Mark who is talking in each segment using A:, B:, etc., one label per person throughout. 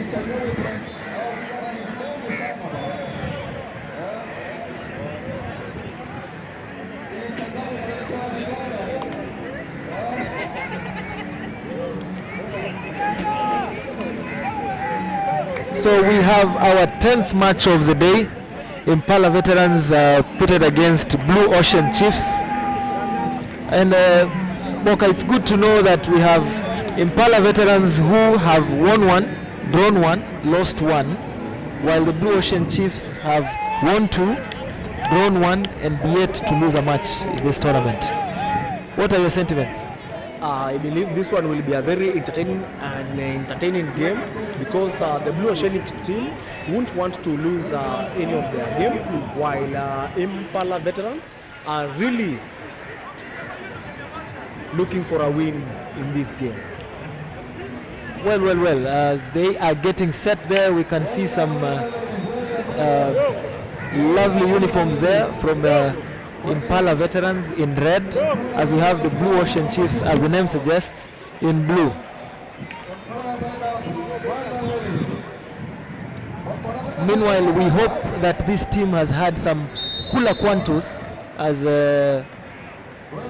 A: So we have our 10th match of the day. Impala veterans pitted against Blue Ocean Chiefs. And Boka, it's good to know that we have Impala veterans who have won one, drawn one, lost one, while the Blue Ocean Chiefs have won two, drawn one, and yet to lose a match in this tournament. What are your sentiments?
B: I believe this one will be a very entertaining game because the Blue Oceanic team won't want to lose any of their game, while Impala veterans are really looking for a win in this game.
A: Well, as they are getting set there, we can see some lovely uniforms there from Impala veterans in red, as we have the Blue Ocean Chiefs, as the name suggests, in blue. Meanwhile, we hope that this team has had some cooler quantos, as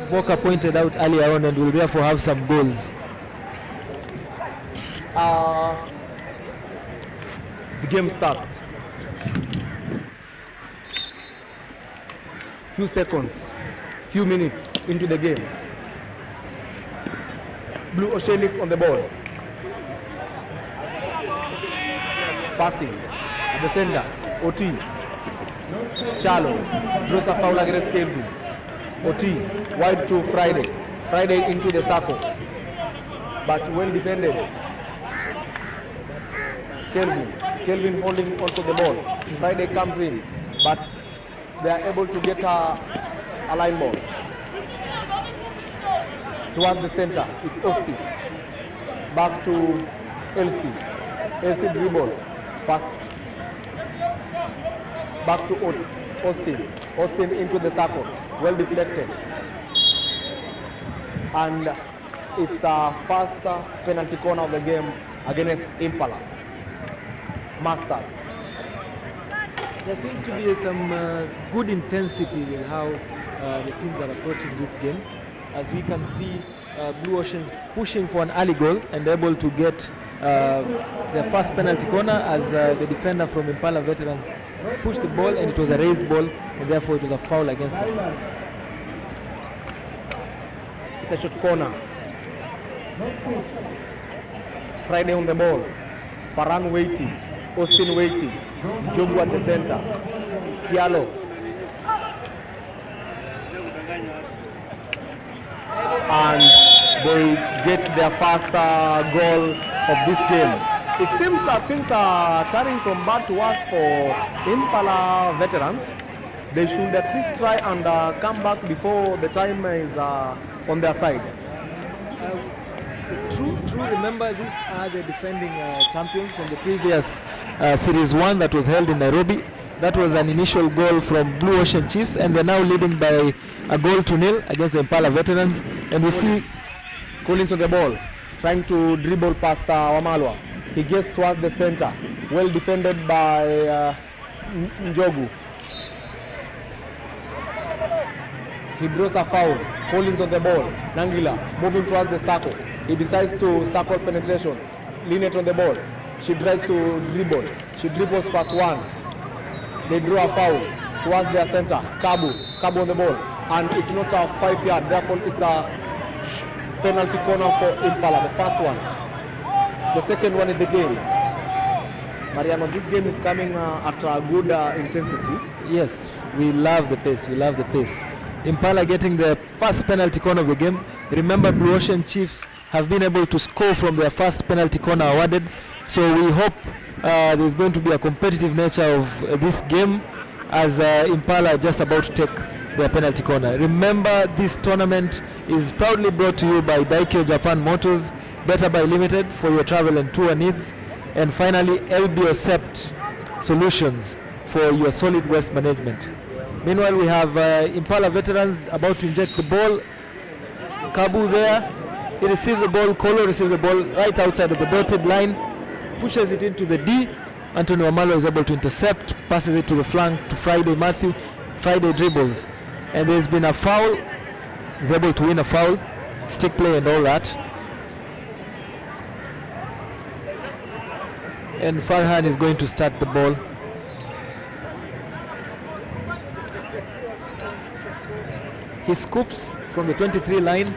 A: Boka pointed out earlier on, and will therefore have some goals.
B: The game starts. Few seconds, few minutes into the game. Blue Oceanic on the ball. Passing at the center. OT. Charlo draws a foul against Kelvin. OT wide to Friday. Friday into the circle, but well defended. Kelvin holding onto the ball. Friday comes in, but they are able to get a line ball towards the center. It's Osti. Back to LC. LC dribble. Passed. Back to Austin. Austin into the circle. Well deflected. And it's a first penalty corner of the game against Impala. Masters.
A: There seems to be some good intensity with how the teams are approaching this game. As we can see, Blue Oceans pushing for an early goal and able to get their first penalty corner, as the defender from Impala veterans pushed the ball, and it was a raised ball, and therefore it was a foul against them.
B: It's a short corner. Friday on the ball. Farhan waiting. Austin waiting. Jogu at the center. Kialo. And they get their first goal of this game. It seems things are turning from bad to worse for Impala veterans. They should at least try and come back before the time is on their side.
A: True. Remember, these are the defending champions from the previous Series 1 that was held in Nairobi. That was an initial goal from Blue Ocean Chiefs, and they're now leading by a goal to nil against the Impala veterans. And we see
B: Collins on the ball, trying to dribble past Wamalwa. He gets towards the center. Well defended by Njogu. He draws a foul. Collins on the ball. Nangila moving towards the circle. He decides to circle penetration. Lynette on the ball. She tries to dribble. She dribbles past one. They draw a foul towards their center. Kabu on the ball. And it's not a 5-yard. Therefore, it's a penalty corner for Impala, the first one. The second one in the game. Mariano, this game is coming at a good intensity.
A: Yes, we love the pace. Impala getting the first penalty corner of the game. Remember, Blue Ocean Chiefs have been able to score from their first penalty corner awarded. So we hope there's going to be a competitive nature of this game, as Impala are just about to take their penalty corner. Remember, this tournament is proudly brought to you by Daikyo Japan Motors, Better Buy Limited for your travel and tour needs, and finally LBO Sept Solutions for your solid waste management. Meanwhile, we have Impala veterans about to inject the ball. Kabu there. He receives the ball. Kolo receives the ball right outside of the dotted line. pushes it into the D. Anthony Wamalo is able to intercept, passes it to the flank to Friday Matthew. Friday dribbles, and there's been a foul. He's able to win a foul, stick play and all that. And Farhan is going to start the ball. He scoops from the 23 line,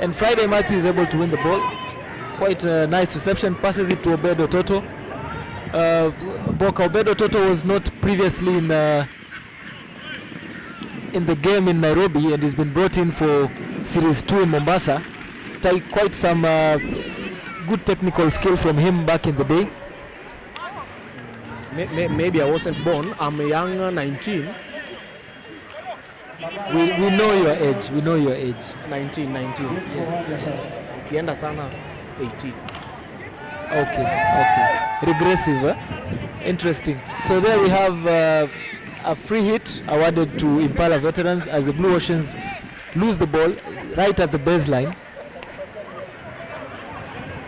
A: and Friday Matthew is able to win the ball. Quite a nice reception, passes it to Obedo Toto. Boka, Obedo Toto was not previously in the game in Nairobi, and he's been brought in for Series 2 in Mombasa. Quite some good technical skill from him back in the day.
B: Maybe I wasn't born. I'm a young 19.
A: We know your age. We know your age.
B: 19. Yes. Kienda sana 18.
A: Okay. Regressive. Interesting. So there we have a free hit awarded to Impala veterans as the Blue Oceans lose the ball right at the baseline.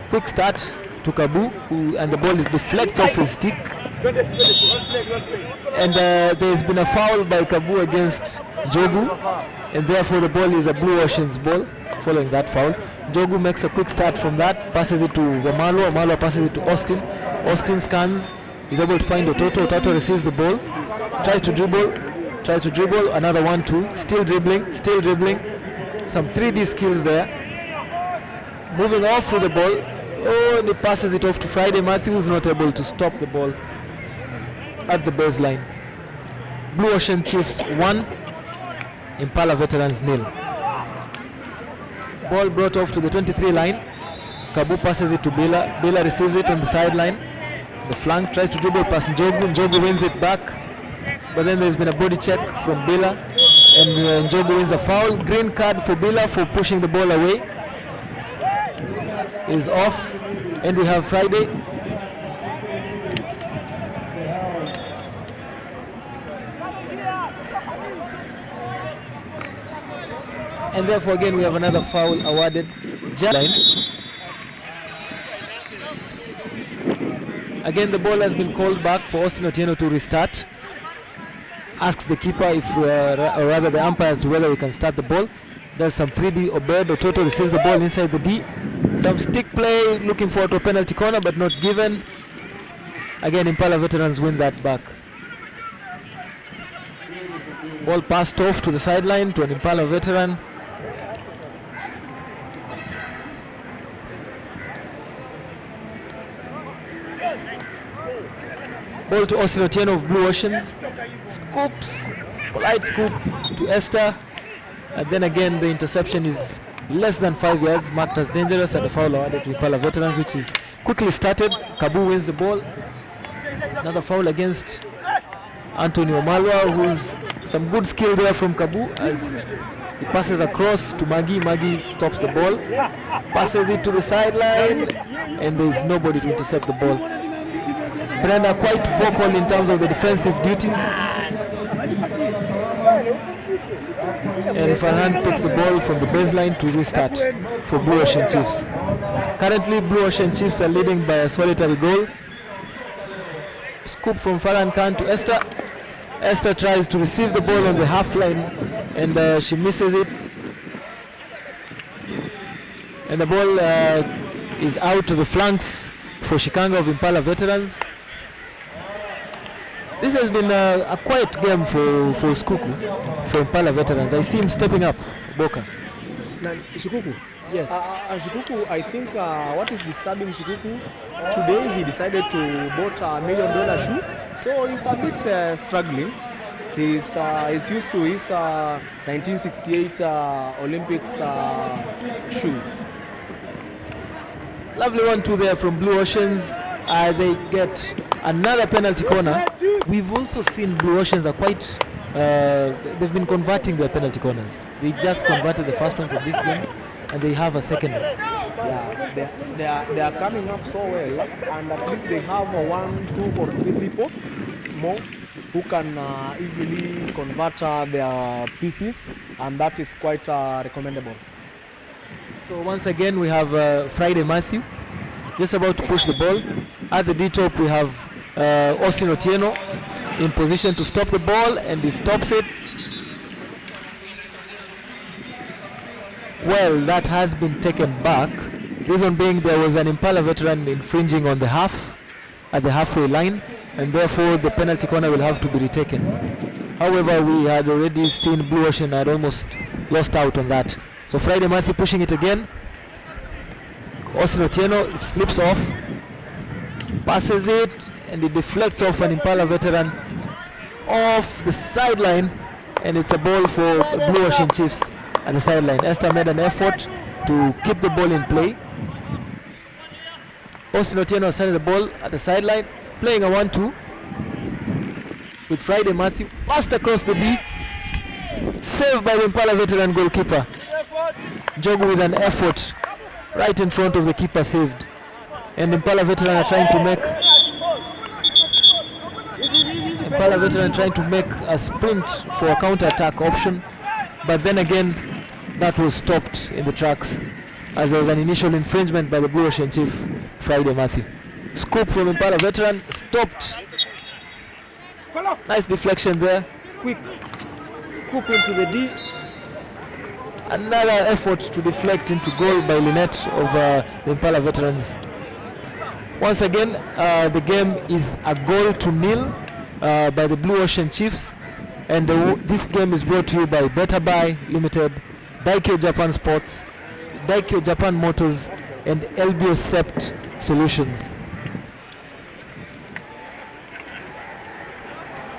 A: Quick start to Kabu, and the ball deflects off his stick. And there's been a foul by Kabu against Jogu, and therefore the ball is a Blue Oceans ball following that foul. Jogu makes a quick start from that, passes it to Wamalo. Wamalo passes it to Austin. Austin scans, is able to find Ototo. Ototo receives the ball, tries to dribble, another 1-2, still dribbling. Some 3D skills there. Moving off with the ball. Oh, and he passes it off to Friday Matthews, not able to stop the ball at the baseline. Blue Ocean Chiefs 1, Impala Veterans 0. Ball brought off to the 23 line. Kabu passes it to Bila. Bila receives it on the sideline. The flank, tries to dribble past Njogu. Njogu wins it back. But then there's been a body check from Bila. And Njogu wins a foul. Green card for Bila for pushing the ball away. Is off. And we have Friday. And therefore again we have another foul awarded. Again the ball has been called back for Austin Otieno to restart. Asks the keeper if, or rather the umpire, as to whether we can start the ball. Does some 3D. Obedo Toto receives the ball inside the D. Some stick play, looking for a penalty corner, but not given. Again, Impala veterans win that back. Ball passed off to the sideline to an Impala veteran. Ball to Austin Otieno of Blue Oceans. Scoops, polite scoop to Esther. And then again the interception is less than 5 yards, marked as dangerous, and a foul awarded to Impala veterans, which is quickly started. Kabu wins the ball. Another foul against Anthony Omalwa, who's some good skill there from Kabu as he passes across to Maggie. Maggie stops the ball, passes it to the sideline, and there's nobody to intercept the ball. Brenda quite vocal in terms of the defensive duties. And Farhan picks the ball from the baseline to restart for Blue Ocean Chiefs. Currently, Blue Ocean Chiefs are leading by a solitary goal. Scoop from Farhan Khan to Esther. Esther tries to receive the ball on the half line, and she misses it. And the ball is out to the flanks for Shikanga of Impala veterans. This has been a quiet game for Skuku, for Impala veterans. I see him stepping up, Boka.
B: Shikuku?
A: Yes.
B: Shikuku, I think what is disturbing Shikuku, today he decided to buy $1 million shoe, so he's a bit struggling. He's used to his 1968 Olympics shoes.
A: Lovely 1-2 there from Blue Oceans. They get another penalty corner. We've also seen Blue Oceans are quite, they've been converting their penalty corners. They just converted the first one from this game, and they have a second one.
B: Yeah, they are coming up so well, and at least they have 1, 2, or 3 people more who can easily convert their pieces, and that is quite recommendable.
A: So once again we have Friday Matthew just about to push the ball. At the D-top we have Austin Otieno in position to stop the ball, and he stops it. Well, that has been taken back. Reason being there was an Impala veteran infringing on the half, at the halfway line, and therefore the penalty corner will have to be retaken. However, we had already seen Blue Ocean had almost lost out on that. So Friday Matthew pushing it again. Austin Otieno, it slips off, passes it, and it deflects off an Impala veteran off the sideline, and it's a ball for Blue Ocean Chiefs at the sideline. Esther made an effort to keep the ball in play. Austin Otieno started the ball at the sideline, playing a 1-2 with Friday Matthew, passed across the D, saved by the Impala veteran goalkeeper. Jogu with an effort right in front of the keeper, saved. And Impala veteran are trying to make a sprint for a counter-attack option, but then again that was stopped in the tracks as there was an initial infringement by the Blue Ocean Chief, Friday Matthew. Scoop from Impala veteran, stopped. Nice deflection there. Quick scoop into the D. Another effort to deflect into goal by Lynette of the Impala veterans. Once again, the game is a 0-0 by the Blue Ocean Chiefs, and this game is brought to you by Better Buy Limited, Daikyo Japan Sports, Daikyo Japan Motors, and LBO Sept Solutions.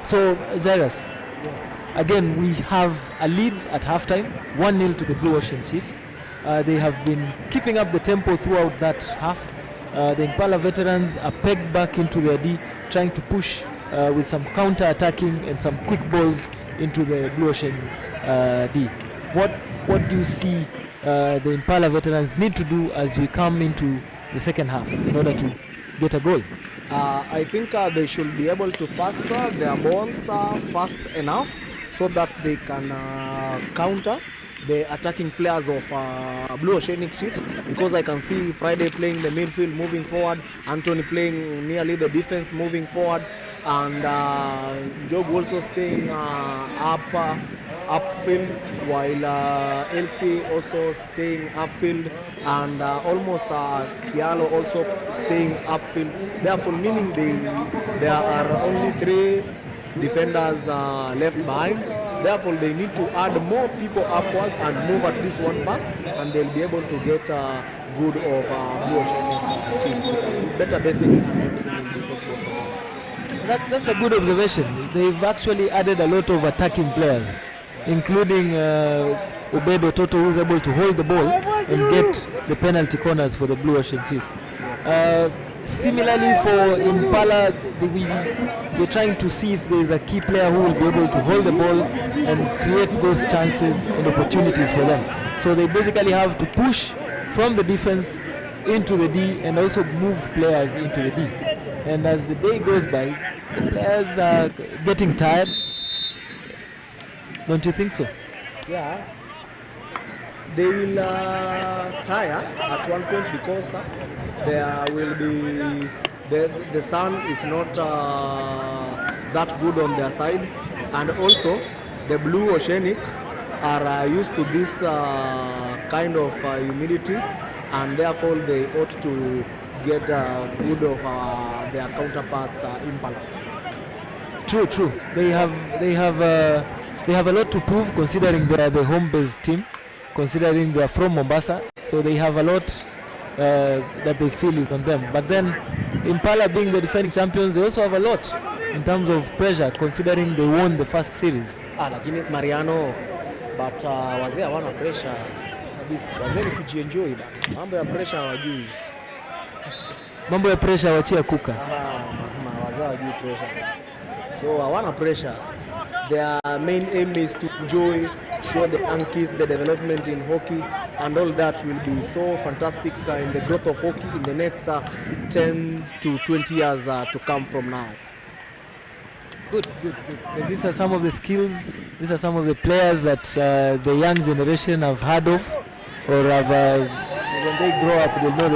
A: So, Jairus,
B: Yes.
A: again we have a lead at halftime, 1-0 to the Blue Ocean Chiefs. They have been keeping up the tempo throughout that half. The Impala veterans are pegged back into their D, trying to push with some counter-attacking and some quick balls into the Blue Ocean D. What do you see the Impala veterans need to do as we come into the second half in order to get a goal?
B: I think they should be able to pass their balls fast enough so that they can counter the attacking players of Blue Oceanic Chiefs, because I can see Friday playing the midfield, moving forward, Anthony playing nearly the defense, moving forward, and Job also staying upfield, while Elsie also staying upfield, and almost Kialo also staying upfield. Therefore, meaning there are only 3 defenders left behind. Therefore, they need to add more people upwards and move at least one pass, and they'll be able to get good of Blue Oceanic Chiefs. With better basics, and everything will be possible for them.
A: That's a good observation. They've actually added a lot of attacking players, including Obedo Toto, who's able to hold the ball and get the penalty corners for the Blue Ocean Chiefs. Similarly for Impala, we're trying to see if there's a key player who will be able to hold the ball and create those chances and opportunities for them. So they basically have to push from the defense into the D and also move players into the D. And as the day goes by, the players are getting tired. Don't you think so?
B: Yeah, they will tire at one point, because there will be the sun is not that good on their side, and also the Blue Oceanic are used to this kind of humidity, and therefore they ought to get good of their counterparts Impala.
A: True. They have a lot to prove, considering they are the home-based team, considering they are from Mombasa. So they have a lot that they feel is on them. But then Impala, being the defending champions, they also have a lot in terms of pressure, considering they won the first series.
B: Lakini Mariano, but wazee hawana pressure. Wazee ni kujienjoy bana. Mambo ya pressure hawajui.
A: Mambo ya pressure wachia kuka.
B: Wazee hawajui pressure. So hawana pressure. Their main aim is to enjoy, show the young kids the development in hockey, and all that will be so fantastic in the growth of hockey in the next 10 to 20 years to come from now.
A: Good. These are some of the skills, these are some of the players that the young generation have heard of, or have, when they grow up, they'll know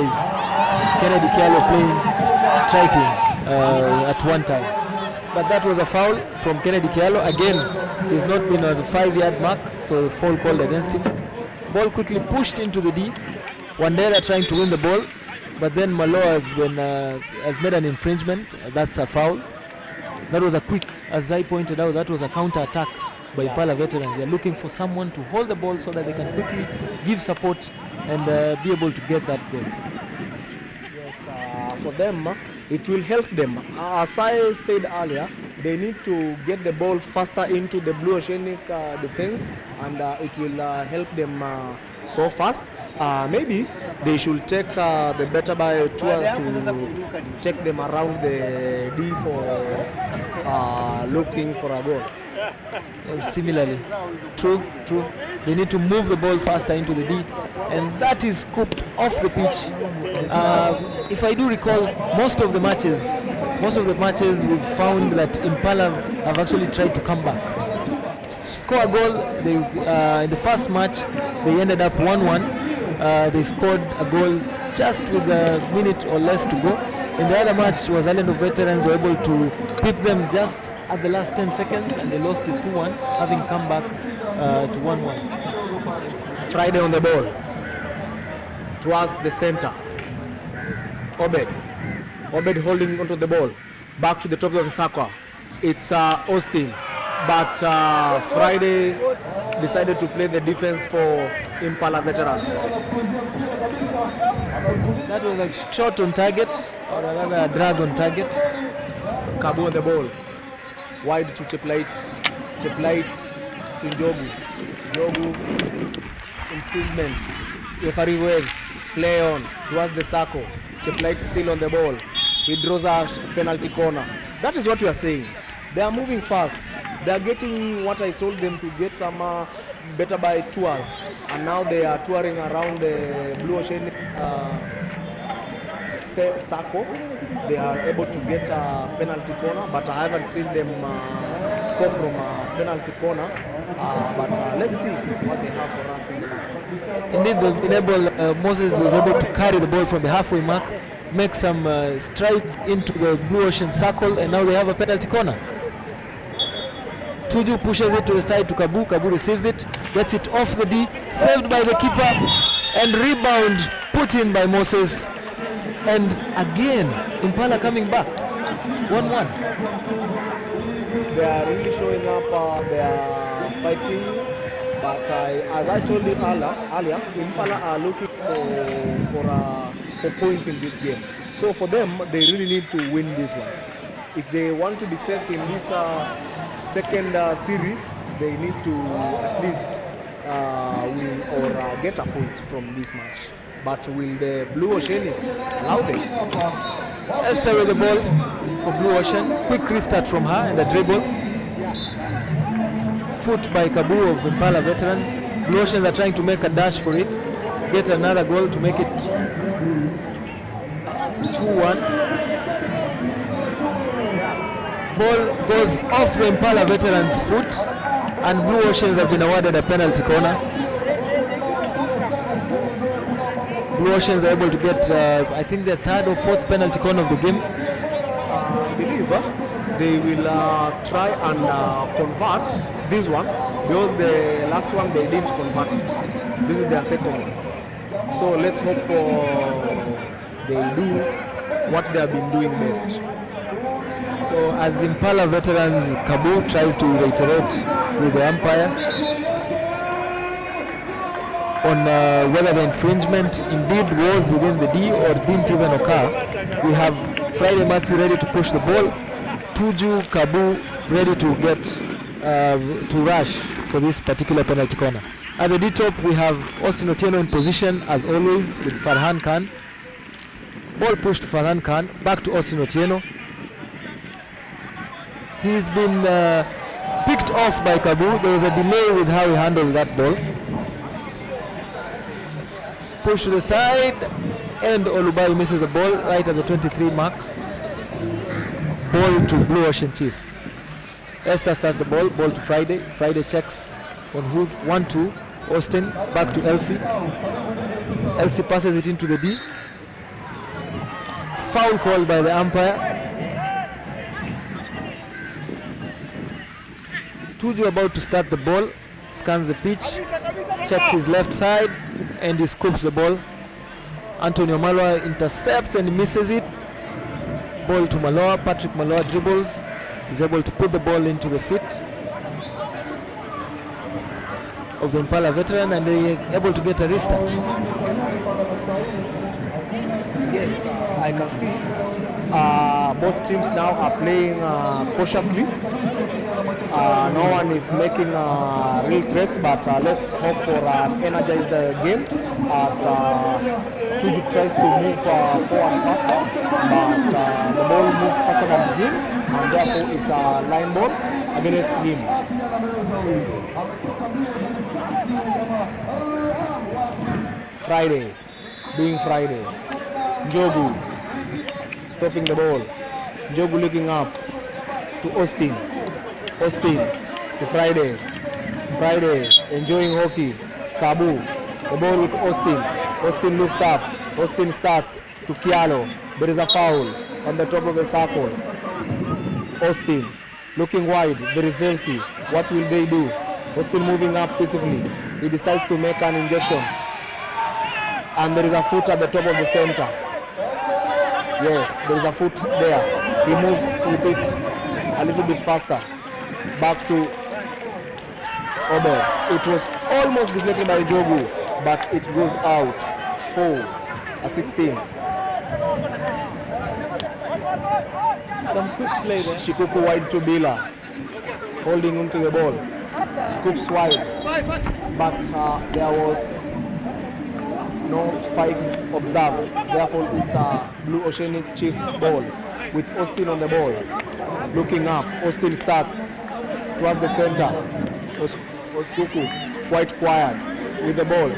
A: Kennedy Kialo playing striking at one time. But that was a foul from Kennedy Kialo. Again, he's not been on the 5-yard mark, so a foul called against him. Ball quickly pushed into the D. Wandera trying to win the ball, but then Malo has made an infringement. That's a foul. That was a quick, as I pointed out, that was a counter attack by Impala veterans. They're looking for someone to hold the ball so that they can quickly give support and be able to get that goal.
B: Yes, for them, it will help them. As I said earlier, they need to get the ball faster into the Blue Oceanic defense, and it will help them so fast. Maybe they should take the better by tour to take them around the D for looking for a goal.
A: Similarly, true. They need to move the ball faster into the D, and that is scooped off the pitch. If I do recall, most of the matches we've found that Impala have actually tried to come back, score a goal. They in the first match they ended up 1-1. They scored a goal just with a minute or less to go. In the other match was Island of Veterans were able to pip them just at the last 10 seconds, and they lost it 2-1, having come back to 1-1.
B: Friday on the ball towards the center. Obed holding onto the ball. Back to the top of the circle. It's Austin. But Friday decided to play the defense for Impala veterans.
A: That was a shot on target, or rather a drag on target.
B: Kabu on the ball. Wide to Cheplait to Njogu. Njogu, improvement. Referee waves. Play on towards the circle. Cheplait still on the ball. He draws a penalty corner. That is what we are saying. They are moving fast. They are getting what I told them to get some better by tours. And now they are touring around the Blue Ocean circle. They are able to get a penalty corner, but I haven't seen them score from a penalty corner. But let's see what they have for us in the back.
A: Indeed, they've been able, Moses was able to carry the ball from the halfway mark, make some strides into the Blue Ocean circle, and now they have a penalty corner. Tuju pushes it to the side to Kabu. Kabu receives it, gets it off the D, saved by the keeper, and rebound put in by Moses. And again, Impala coming back, 1-1.
B: They are really showing up, they are fighting, but as I told you earlier, Impala are looking for points in this game. So for them, they really need to win this one. If they want to be safe in this second series, they need to at least win or get a point from this match. But will the Blue Oceanic allow them?
A: Esther with the ball for Blue Ocean. Quick restart from her and the dribble. Foot by Kabu of Impala veterans. Blue Oceans are trying to make a dash for it. Get another goal to make it 2-1. Ball goes off the Impala veterans' foot, and Blue Oceans have been awarded a penalty corner. Blue Oceans are able to get, I think, their third or fourth penalty corner of the game.
B: I believe they will try and convert this one, because the last one they didn't convert it. This is their second one. So let's hope for they do what they have been doing best.
A: So as Impala veterans, Kabu tries to reiterate with the umpire on whether the infringement indeed was within the D or didn't even occur. We have Friday Matthew ready to push the ball, Tuju, Kabu ready to get to rush for this particular penalty corner. At the D top we have Austin Otieno in position as always with Farhan Khan. Ball pushed to Farhan Khan, back to Austin Otieno. He's been picked off by Kabu. There was a delay with how he handled that ball. Push to the side, and Olubayi misses the ball right at the 23 mark. Ball to Blue Ocean Chiefs. Esther starts the ball to Friday. Friday checks on who, 1-2. Austin, back to Elsie. Elsie passes it into the D. foul called by the umpire. Tuju about to start the ball, scans the pitch, checks his left side, and he scoops the ball. Antonio Maloa intercepts and misses it. Ball to Maloa. Patrick Maloa dribbles. He's able to put the ball into the feet of the Impala veteran, and they're able to get a restart.
B: Yes, I can see both teams now are playing cautiously. No one is making real threats, but let's hope for an energized game as Tuju tries to move forward faster, but the ball moves faster than him, and therefore it's a line ball against him. Friday, being Friday. Njogu stopping the ball. Njogu looking up to Austin. Austin to Friday. Friday enjoying hockey. Kabu. The ball with Austin. Austin looks up. Austin starts to Kialo. There is a foul on the top of the circle. Austin looking wide. There is Elsie. What will they do? Austin moving up peacefully. He decides to make an injection. And there is a foot at the top of the center. Yes, there is a foot there. He moves with it a little bit faster. Back to Obed. It was almost deflected by Jogu, but it goes out. 4-16.
A: Some quick play there.
B: Shikuku wide to Bila. Holding on to the ball. Scoops wide. But there was no 5 observed. Therefore, it's a Blue Oceanic Chiefs ball with Austin on the ball. Looking up, Austin starts towards the center. Oskuku quite quiet with the ball.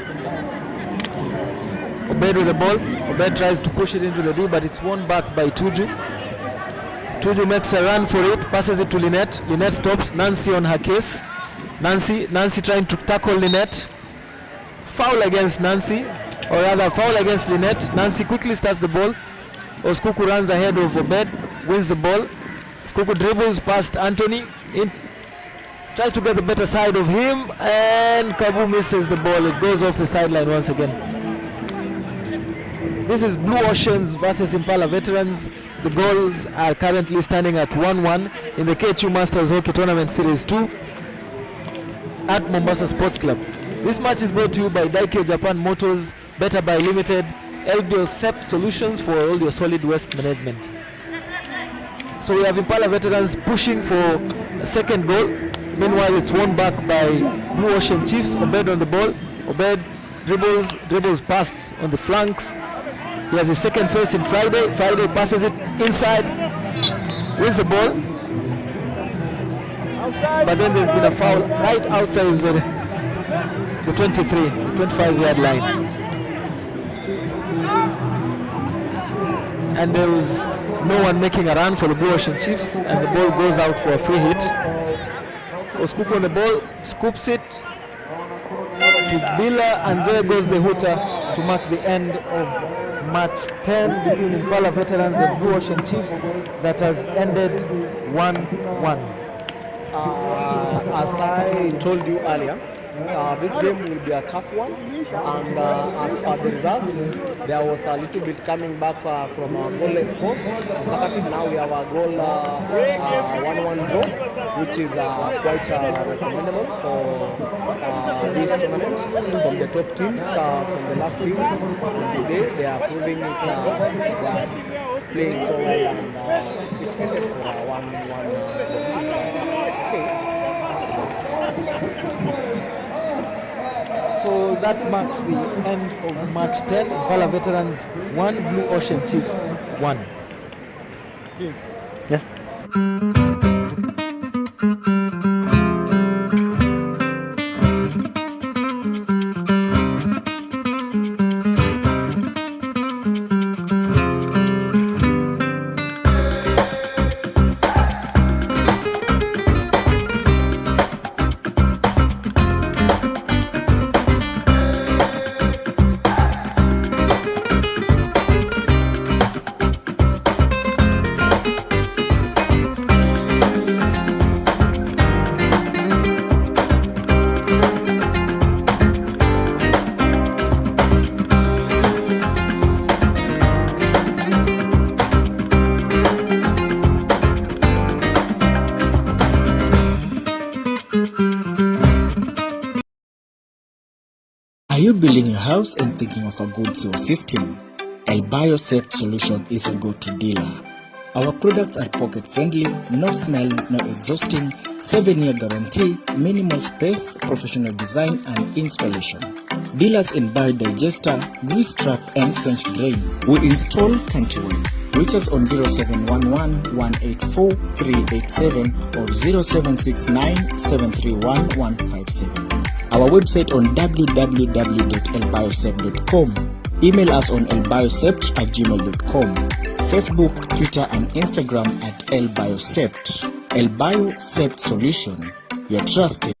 A: Obed with the ball. Obed tries to push it into the D, but it's won back by Tuju. Tuju makes a run for it, passes it to Lynette. Lynette stops. Nancy on her case. Nancy trying to tackle Lynette. Foul against Nancy, or rather foul against Lynette. Nancy quickly starts the ball. Oskuku runs ahead of Obed, wins the ball. Oskuku dribbles past Anthony, tries to get the better side of him, and Kabu misses the ball. It goes off the sideline once again. This is Blue Oceans versus Impala Veterans. The goals are currently standing at 1-1 in the KHU Masters Hockey Tournament Series 2 at Mombasa Sports Club. This match is brought to you by Daikyo Japan Motors, Better Buy Limited, LBO SEP Solutions for all your solid waste management. So we have Impala Veterans pushing for a second goal. Meanwhile, it's won back by Blue Ocean Chiefs. Obed on the ball. Obed dribbles past on the flanks. He has his second face in Friday. Friday passes it inside, wins the ball. But then there's been a foul right outside the 25-yard line. And there was no one making a run for the Blue Ocean Chiefs, and the ball goes out for a free hit. Oskuku on the ball, scoops it to Bila, and there goes the hooter to mark the end of match 10 between Impala Veterans and Blue Ocean Chiefs that has ended 1-1.
B: As I told you earlier, this game will be a tough one, and as per the results, there was a little bit coming back from our goalless course. Musakatin, now we have a goal 1-1 draw, which is quite recommendable for this tournament from the top teams from the last series. And today they are proving it, they are playing so well, and it ended for a 1-1 draw, which is okay.
A: So that marks the end of match 10. Impala Veterans 1, Blue Ocean Chiefs 1.
C: Yeah. you building your house and thinking of a good sewer system? El Biosept Solution is a go-to dealer. Our products are pocket-friendly, no smell, no exhausting, 7-year guarantee, minimal space, professional design and installation. Dealers in biodigester, grease trap and French drain. We install countrywide. Reach us on 0711 184 387 or 0769 731 157. Our website on www.elbiosept.com. Email us on elbiosept@gmail.com. Facebook, Twitter and Instagram at elbiosept. Elbiosept Solution. Your trusted.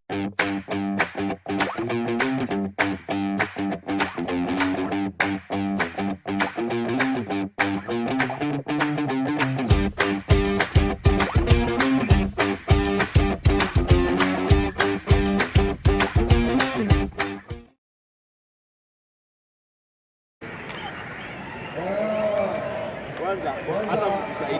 B: Kwanza hata mkusaidia